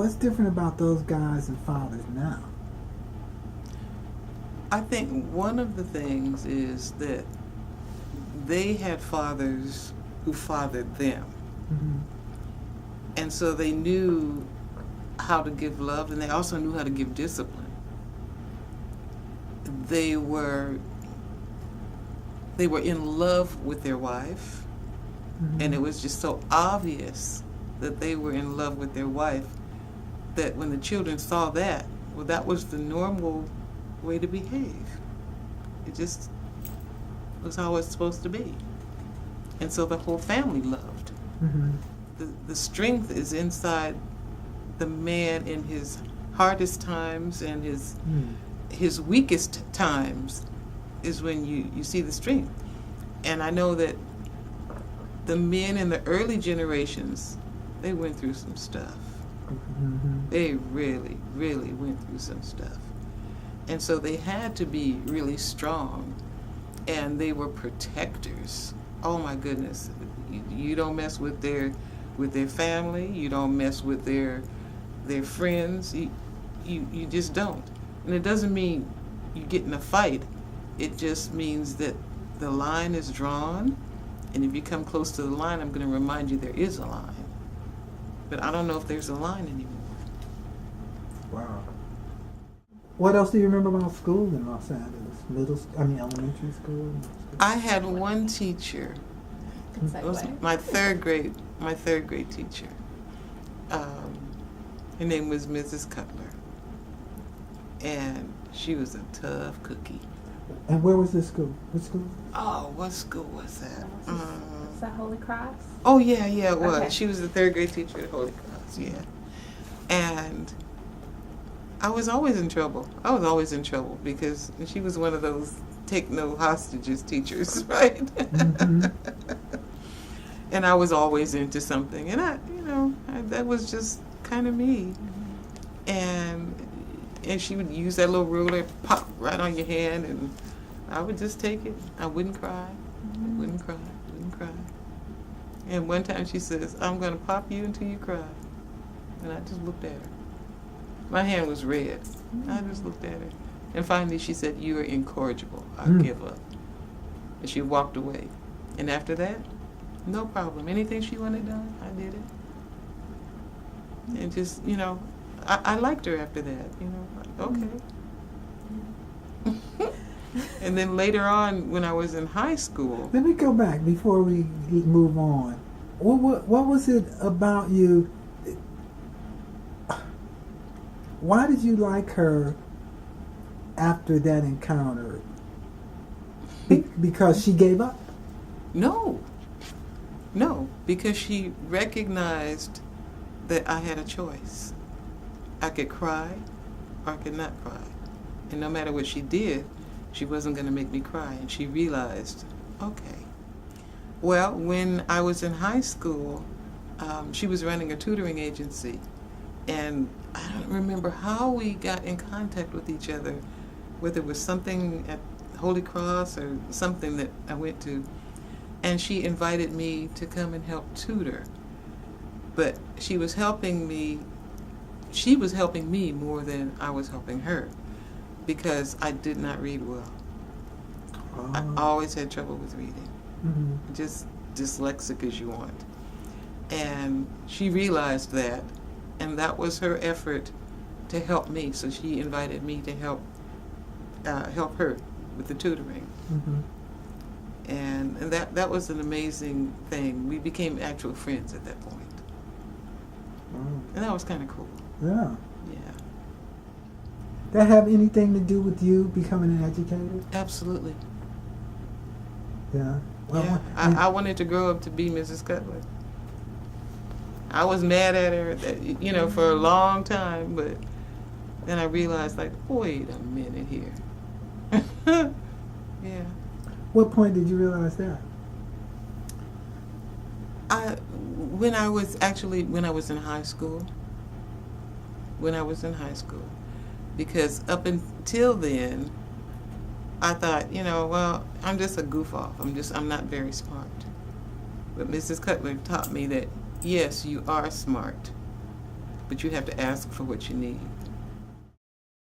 What's different about those guys and fathers now? I think one of the things is that they had fathers who fathered them. Mm-hmm. And so they knew how to give love, and they also knew how to give discipline. They were in love with their wife, Mm-hmm. and it was just so obvious that they were in love with their wife that when the children saw that, well, that was the normal way to behave. It just was how it's supposed to be. And so the whole family loved. Mm-hmm. The strength is inside the man in his hardest times and his weakest times is when you see the strength. And I know that the men in the early generations, they went through some stuff. Mm-hmm. They really, really went through some stuff. And so they had to be really strong, and they were protectors. Oh my goodness. You don't mess with their family, you don't mess with their friends, you just don't. And it doesn't mean you get in a fight. It just means that the line is drawn, and if you come close to the line, I'm going to remind you there is a line. But I don't know if there's a line anymore. Wow. What else do you remember about school in Los Angeles? Elementary school? I had one teacher. Good It was segue. my third grade teacher. Her name was Mrs. Cutler, and she was a tough cookie. And where was this school? What school? Oh, what school was that? Is that Holy Cross? Oh yeah, it was. Okay. She was the third grade teacher at Holy Cross, yeah. And I was always in trouble. Because she was one of those take no hostages teachers, right? Mm-hmm. And I was always into something, and that was just kind of me. And she would use that little ruler, pop right on your hand, and I would just take it. I wouldn't cry. Wouldn't cry. And one time she says, "I'm going to pop you until you cry." And I just looked at her. My hand was red. I just looked at her. And finally she said, "You are incorrigible. I give up." And she walked away. And after that, no problem. Anything she wanted done, I did it. And just, I liked her after that, okay. And then later on, when I was in high school. Let me go back before we move on. What was it about you? Why did you like her after that encounter? Because she gave up? No, because she recognized that I had a choice. I could cry or I could not cry. And no matter what she did, she wasn't going to make me cry. And she realized, okay. Well, when I was in high school, she was running a tutoring agency. And I don't remember how we got in contact with each other, whether it was something at Holy Cross or something that I went to. And she invited me to come and help tutor. But she was helping me more than I was helping her, because I did not read well. I always had trouble with reading. Mm-hmm. Just dyslexic as you want. And she realized that, and that was her effort to help me. So she invited me to help her with the tutoring. Mm-hmm. And that was an amazing thing. We became actual friends at that point. And that was kind of cool. Yeah. Yeah. That have anything to do with you becoming an educator? Absolutely. Yeah. Yeah. I wanted to grow up to be Mrs. Cutler. I was mad at her, for a long time, but then I realized, wait a minute here. Yeah. What point did you realize that? When I was in high school. Because up until then, I thought, I'm just a goof off. I'm not very smart. But Mrs. Cutler taught me that, yes, you are smart. but you have to ask for what you need.